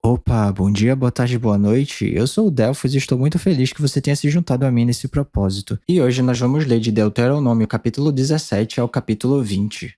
Opa, bom dia, boa tarde, boa noite. Eu sou o Delfos e estou muito feliz que você tenha se juntado a mim nesse propósito. E hoje nós vamos ler de Deuteronômio capítulo 17 ao capítulo 20.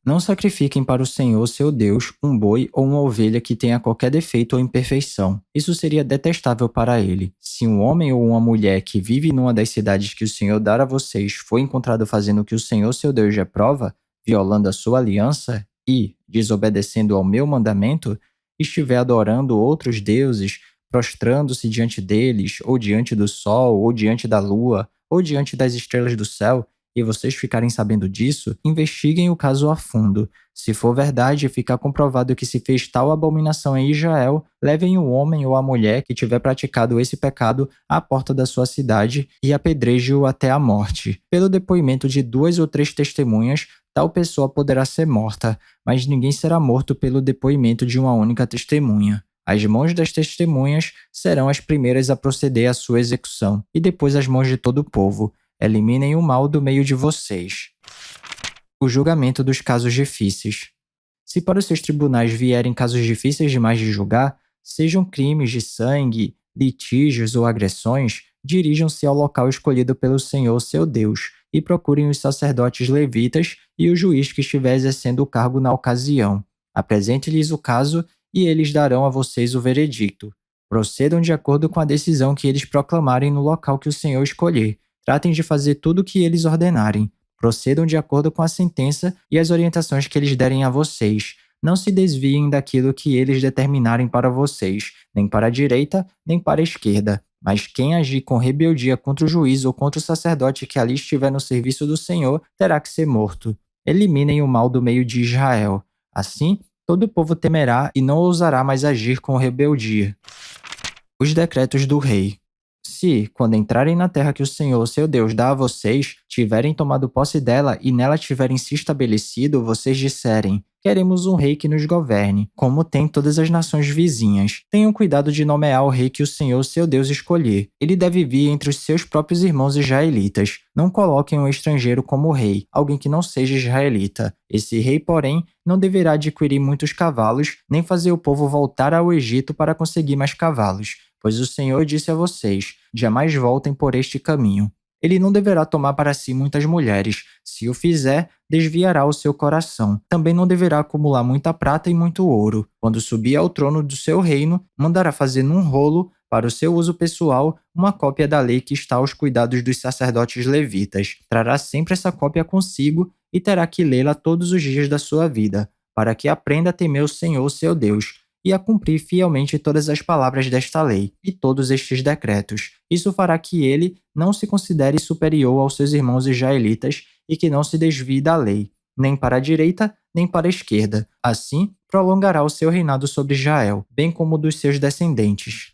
Não sacrifiquem para o Senhor, seu Deus, um boi ou uma ovelha que tenha qualquer defeito ou imperfeição. Isso seria detestável para ele. Se um homem ou uma mulher que vive numa das cidades que o Senhor dar a vocês foi encontrado fazendo o que o Senhor, seu Deus, reprova, violando a sua aliança e desobedecendo ao meu mandamento, estiver adorando outros deuses, prostrando-se diante deles, ou diante do sol, ou diante da lua, ou diante das estrelas do céu, e vocês ficarem sabendo disso, investiguem o caso a fundo. Se for verdade e ficar comprovado que se fez tal abominação em Israel, levem o homem ou a mulher que tiver praticado esse pecado à porta da sua cidade e apedreje-o até a morte. Pelo depoimento de 2 ou 3 testemunhas, tal pessoa poderá ser morta, mas ninguém será morto pelo depoimento de uma única testemunha. As mãos das testemunhas serão as primeiras a proceder à sua execução, e depois as mãos de todo o povo. Eliminem o mal do meio de vocês. O julgamento dos casos difíceis. Se para os seus tribunais vierem casos difíceis demais de julgar, sejam crimes de sangue, litígios ou agressões, dirijam-se ao local escolhido pelo Senhor, seu Deus, e procurem os sacerdotes levitas e o juiz que estiver exercendo o cargo na ocasião. Apresente-lhes o caso e eles darão a vocês o veredicto. Procedam de acordo com a decisão que eles proclamarem no local que o Senhor escolher. Tratem de fazer tudo o que eles ordenarem. Procedam de acordo com a sentença e as orientações que eles derem a vocês. Não se desviem daquilo que eles determinarem para vocês, nem para a direita, nem para a esquerda. Mas quem agir com rebeldia contra o juiz ou contra o sacerdote que ali estiver no serviço do Senhor, terá que ser morto. Eliminem o mal do meio de Israel. Assim, todo o povo temerá e não ousará mais agir com rebeldia. Os decretos do rei. Se, quando entrarem na terra que o Senhor, seu Deus, dá a vocês, tiverem tomado posse dela e nela tiverem se estabelecido, vocês disserem: queremos um rei que nos governe, como tem todas as nações vizinhas. Tenham cuidado de nomear o rei que o Senhor, seu Deus, escolher. Ele deve vir entre os seus próprios irmãos israelitas. Não coloquem um estrangeiro como rei, alguém que não seja israelita. Esse rei, porém, não deverá adquirir muitos cavalos, nem fazer o povo voltar ao Egito para conseguir mais cavalos. Pois o Senhor disse a vocês: jamais voltem por este caminho. Ele não deverá tomar para si muitas mulheres. Se o fizer, desviará o seu coração. Também não deverá acumular muita prata e muito ouro. Quando subir ao trono do seu reino, mandará fazer num rolo, para o seu uso pessoal, uma cópia da lei que está aos cuidados dos sacerdotes levitas. Trará sempre essa cópia consigo e terá que lê-la todos os dias da sua vida, para que aprenda a temer o Senhor, seu Deus, e a cumprir fielmente todas as palavras desta lei e todos estes decretos. Isso fará que ele não se considere superior aos seus irmãos israelitas e que não se desvie da lei, nem para a direita, nem para a esquerda. Assim, prolongará o seu reinado sobre Israel, bem como o dos seus descendentes.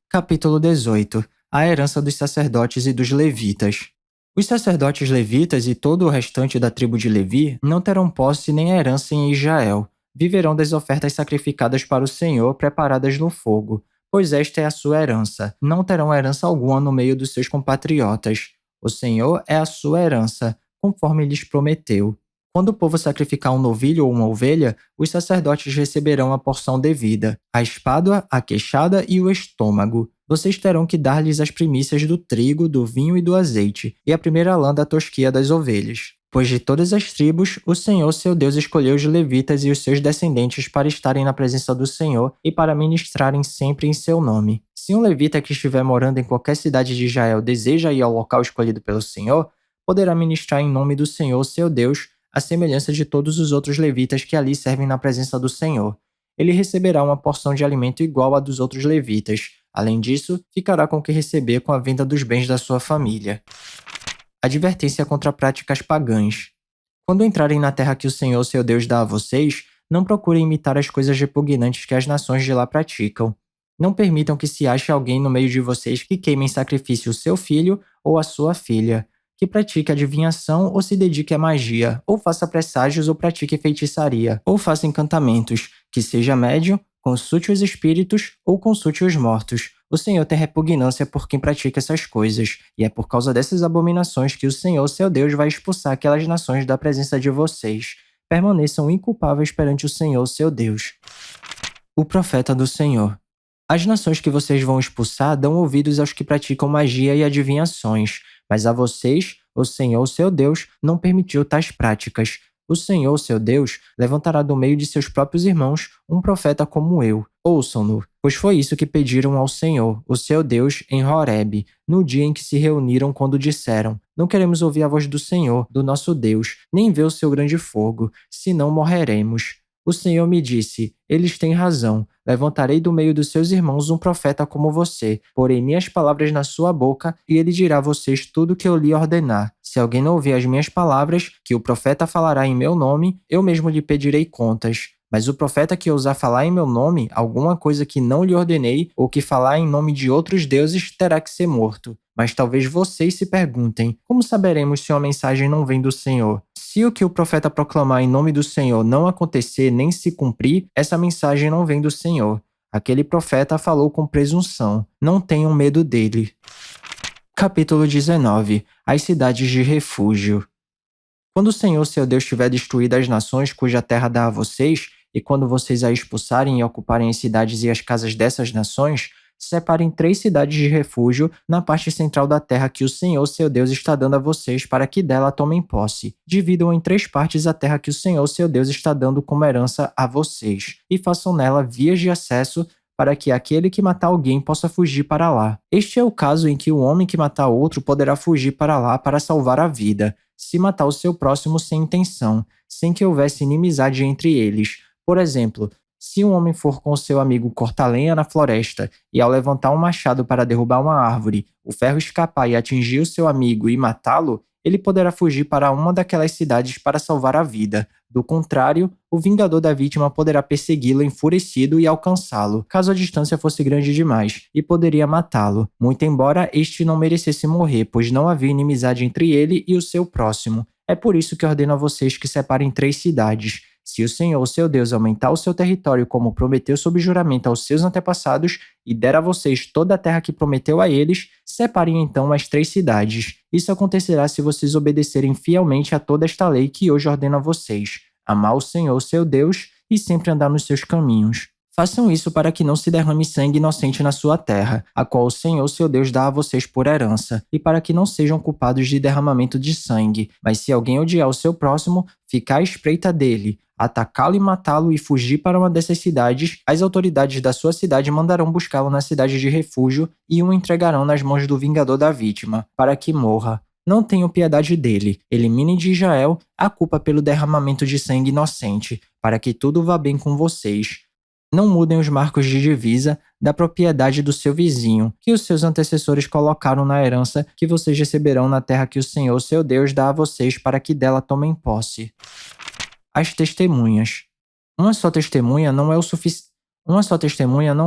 Capítulo 18. A herança dos sacerdotes e dos levitas. Os sacerdotes levitas e todo o restante da tribo de Levi não terão posse nem herança em Israel. Viverão das ofertas sacrificadas para o Senhor preparadas no fogo, pois esta é a sua herança. Não terão herança alguma no meio dos seus compatriotas. O Senhor é a sua herança, conforme lhes prometeu. Quando o povo sacrificar um novilho ou uma ovelha, os sacerdotes receberão a porção devida, a espádua, a queixada e o estômago. Vocês terão que dar-lhes as primícias do trigo, do vinho e do azeite, e a primeira lã da tosquia das ovelhas. Pois de todas as tribos, o Senhor, seu Deus, escolheu os levitas e os seus descendentes para estarem na presença do Senhor e para ministrarem sempre em seu nome. Se um levita que estiver morando em qualquer cidade de Israel deseja ir ao local escolhido pelo Senhor, poderá ministrar em nome do Senhor, seu Deus, à semelhança de todos os outros levitas que ali servem na presença do Senhor. Ele receberá uma porção de alimento igual à dos outros levitas. Além disso, ficará com o que receber com a venda dos bens da sua família. Advertência contra práticas pagãs. Quando entrarem na terra que o Senhor, seu Deus, dá a vocês, não procurem imitar as coisas repugnantes que as nações de lá praticam. Não permitam que se ache alguém no meio de vocês que queime em sacrifício o seu filho ou a sua filha, que pratique adivinhação ou se dedique à magia, ou faça presságios ou pratique feitiçaria, ou faça encantamentos, que seja médium, consulte os espíritos ou consulte os mortos. O Senhor tem repugnância por quem pratica essas coisas, e é por causa dessas abominações que o Senhor, seu Deus, vai expulsar aquelas nações da presença de vocês. Permaneçam inculpáveis perante o Senhor, seu Deus. O profeta do Senhor. As nações que vocês vão expulsar dão ouvidos aos que praticam magia e adivinhações, mas a vocês, o Senhor, seu Deus, não permitiu tais práticas. O Senhor, seu Deus, levantará do meio de seus próprios irmãos um profeta como eu. Ouçam-no, pois foi isso que pediram ao Senhor, o seu Deus, em Horebe, no dia em que se reuniram quando disseram: Não queremos ouvir a voz do Senhor, do nosso Deus, nem ver o seu grande fogo, senão morreremos. O Senhor me disse: Eles têm razão. Levantarei do meio dos seus irmãos um profeta como você. Porei minhas palavras na sua boca, e ele dirá a vocês tudo o que eu lhe ordenar. Se alguém não ouvir as minhas palavras, que o profeta falará em meu nome, eu mesmo lhe pedirei contas. Mas o profeta que ousar falar em meu nome alguma coisa que não lhe ordenei, ou que falar em nome de outros deuses, terá que ser morto. Mas talvez vocês se perguntem: como saberemos se uma mensagem não vem do Senhor? Se o que o profeta proclamar em nome do Senhor não acontecer nem se cumprir, essa mensagem não vem do Senhor. Aquele profeta falou com presunção. Não tenham medo dele. Capítulo 19. As cidades de refúgio. Quando o Senhor, seu Deus, tiver destruído as nações cuja terra dá a vocês, e quando vocês a expulsarem e ocuparem as cidades e as casas dessas nações, separem 3 cidades de refúgio na parte central da terra que o Senhor, seu Deus, está dando a vocês para que dela tomem posse. Dividam em 3 partes a terra que o Senhor, seu Deus, está dando como herança a vocês, e façam nela vias de acesso para que aquele que matar alguém possa fugir para lá. Este é o caso em que o homem que matar outro poderá fugir para lá para salvar a vida, se matar o seu próximo sem intenção, sem que houvesse inimizade entre eles. Por exemplo, se um homem for com seu amigo cortar lenha na floresta e ao levantar um machado para derrubar uma árvore, o ferro escapar e atingir o seu amigo e matá-lo, ele poderá fugir para uma daquelas cidades para salvar a vida. Do contrário, o vingador da vítima poderá persegui-lo enfurecido e alcançá-lo, caso a distância fosse grande demais, e poderia matá-lo, muito embora este não merecesse morrer, pois não havia inimizade entre ele e o seu próximo. É por isso que ordeno a vocês que separem 3 cidades. Se o Senhor, seu Deus, aumentar o seu território como prometeu sob juramento aos seus antepassados e der a vocês toda a terra que prometeu a eles, separem então as 3 cidades. Isso acontecerá se vocês obedecerem fielmente a toda esta lei que hoje ordeno a vocês: amar o Senhor, seu Deus, e sempre andar nos seus caminhos. Façam isso para que não se derrame sangue inocente na sua terra, a qual o Senhor, seu Deus, dá a vocês por herança, e para que não sejam culpados de derramamento de sangue. Mas se alguém odiar o seu próximo, ficar à espreita dele, atacá-lo e matá-lo e fugir para uma dessas cidades, as autoridades da sua cidade mandarão buscá-lo na cidade de refúgio e o entregarão nas mãos do vingador da vítima, para que morra. Não tenham piedade dele. Eliminem de Israel a culpa pelo derramamento de sangue inocente, para que tudo vá bem com vocês. Não mudem os marcos de divisa da propriedade do seu vizinho, que os seus antecessores colocaram na herança que vocês receberão na terra que o Senhor, seu Deus, dá a vocês para que dela tomem posse. As testemunhas. Uma só testemunha não é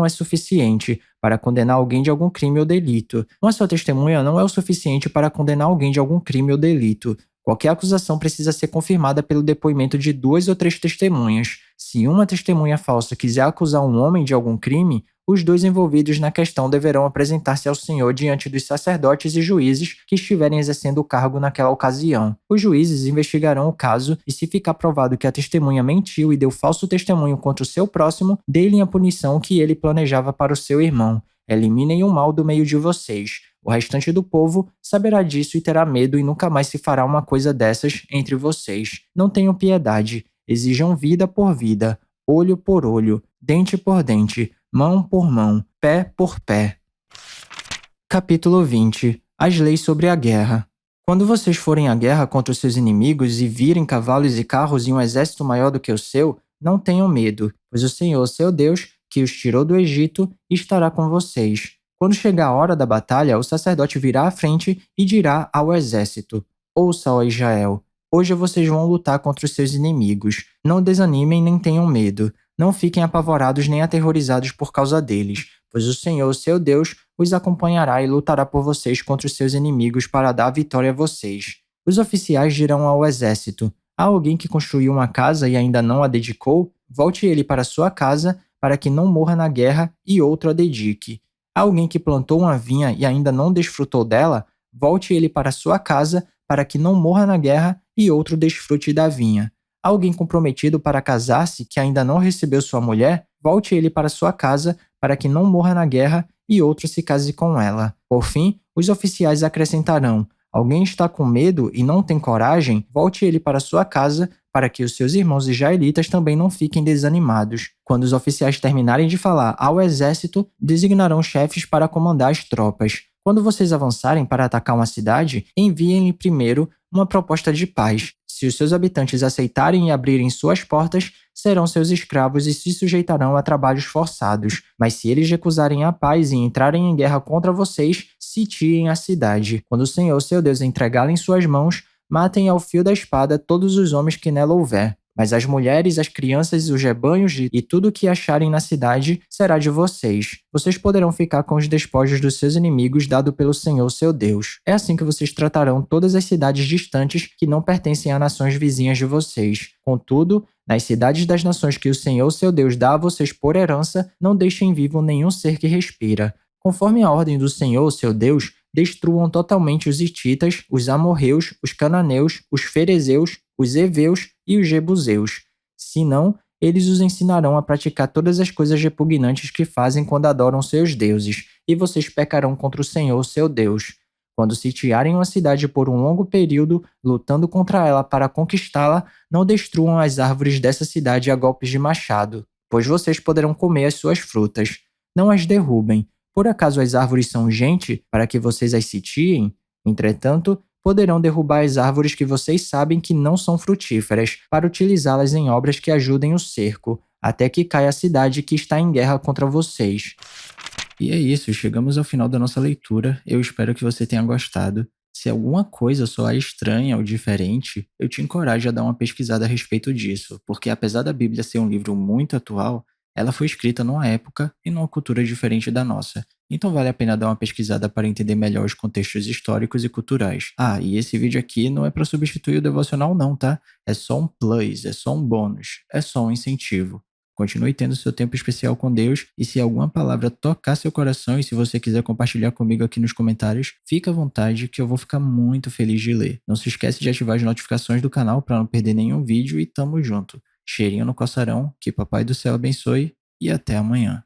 suficiente para condenar alguém de algum crime ou delito. Uma só testemunha não é o suficiente para condenar alguém de algum crime ou delito. Qualquer acusação precisa ser confirmada pelo depoimento de 2 ou 3 testemunhas. Se uma testemunha falsa quiser acusar um homem de algum crime, os 2 envolvidos na questão deverão apresentar-se ao Senhor diante dos sacerdotes e juízes que estiverem exercendo o cargo naquela ocasião. Os juízes investigarão o caso e, se ficar provado que a testemunha mentiu e deu falso testemunho contra o seu próximo, dê-lhe a punição que ele planejava para o seu irmão. Eliminem o mal do meio de vocês. O restante do povo saberá disso e terá medo e nunca mais se fará uma coisa dessas entre vocês. Não tenham piedade. Exijam vida por vida, olho por olho, dente por dente, mão por mão, pé por pé. Capítulo 20. As leis sobre a guerra. Quando vocês forem à guerra contra os seus inimigos e virem cavalos e carros e um exército maior do que o seu, não tenham medo, pois o Senhor, seu Deus, que os tirou do Egito, estará com vocês. Quando chegar a hora da batalha, o sacerdote virá à frente e dirá ao exército: Ouça, ó Israel, hoje vocês vão lutar contra os seus inimigos. Não desanimem nem tenham medo. Não fiquem apavorados nem aterrorizados por causa deles, pois o Senhor, seu Deus, os acompanhará e lutará por vocês contra os seus inimigos para dar a vitória a vocês. Os oficiais dirão ao exército: Há alguém que construiu uma casa e ainda não a dedicou? Volte ele para sua casa, para que não morra na guerra e outro a dedique. Há alguém que plantou uma vinha e ainda não desfrutou dela? Volte ele para sua casa, para que não morra na guerra e outro desfrute da vinha. Alguém comprometido para casar-se que ainda não recebeu sua mulher, volte ele para sua casa para que não morra na guerra e outro se case com ela. Por fim, os oficiais acrescentarão: alguém está com medo e não tem coragem, volte ele para sua casa para que os seus irmãos israelitas também não fiquem desanimados. Quando os oficiais terminarem de falar ao exército, designarão chefes para comandar as tropas. Quando vocês avançarem para atacar uma cidade, enviem-lhe primeiro uma proposta de paz. Se os seus habitantes aceitarem e abrirem suas portas, serão seus escravos e se sujeitarão a trabalhos forçados. Mas se eles recusarem a paz e entrarem em guerra contra vocês, sitiem a cidade. Quando o Senhor, seu Deus, entregá-la em suas mãos, matem ao fio da espada todos os homens que nela houver. Mas as mulheres, as crianças, os rebanhos e tudo o que acharem na cidade será de vocês. Vocês poderão ficar com os despojos dos seus inimigos dado pelo Senhor, seu Deus. É assim que vocês tratarão todas as cidades distantes que não pertencem a nações vizinhas de vocês. Contudo, nas cidades das nações que o Senhor, seu Deus, dá a vocês por herança, não deixem vivo nenhum ser que respira. Conforme a ordem do Senhor, seu Deus, destruam totalmente os hititas, os amorreus, os cananeus, os ferezeus, os heveus e os jebuseus. Se não, eles os ensinarão a praticar todas as coisas repugnantes que fazem quando adoram seus deuses, e vocês pecarão contra o Senhor, seu Deus. Quando sitiarem uma cidade por um longo período, lutando contra ela para conquistá-la, não destruam as árvores dessa cidade a golpes de machado, pois vocês poderão comer as suas frutas. Não as derrubem. Por acaso as árvores são gente para que vocês as sitiem? Entretanto, poderão derrubar as árvores que vocês sabem que não são frutíferas, para utilizá-las em obras que ajudem o cerco, até que caia a cidade que está em guerra contra vocês. E é isso, chegamos ao final da nossa leitura. Eu espero que você tenha gostado. Se alguma coisa soar estranha ou diferente, eu te encorajo a dar uma pesquisada a respeito disso, porque apesar da Bíblia ser um livro muito atual, ela foi escrita numa época e numa cultura diferente da nossa. Então vale a pena dar uma pesquisada para entender melhor os contextos históricos e culturais. Ah, e esse vídeo aqui não é para substituir o devocional não, tá? É só um plus, é só um bônus, é só um incentivo. Continue tendo seu tempo especial com Deus e se alguma palavra tocar seu coração e se você quiser compartilhar comigo aqui nos comentários, fica à vontade que eu vou ficar muito feliz de ler. Não se esquece de ativar as notificações do canal para não perder nenhum vídeo e tamo junto. Cheirinho no coçarão, que Papai do Céu abençoe e até amanhã.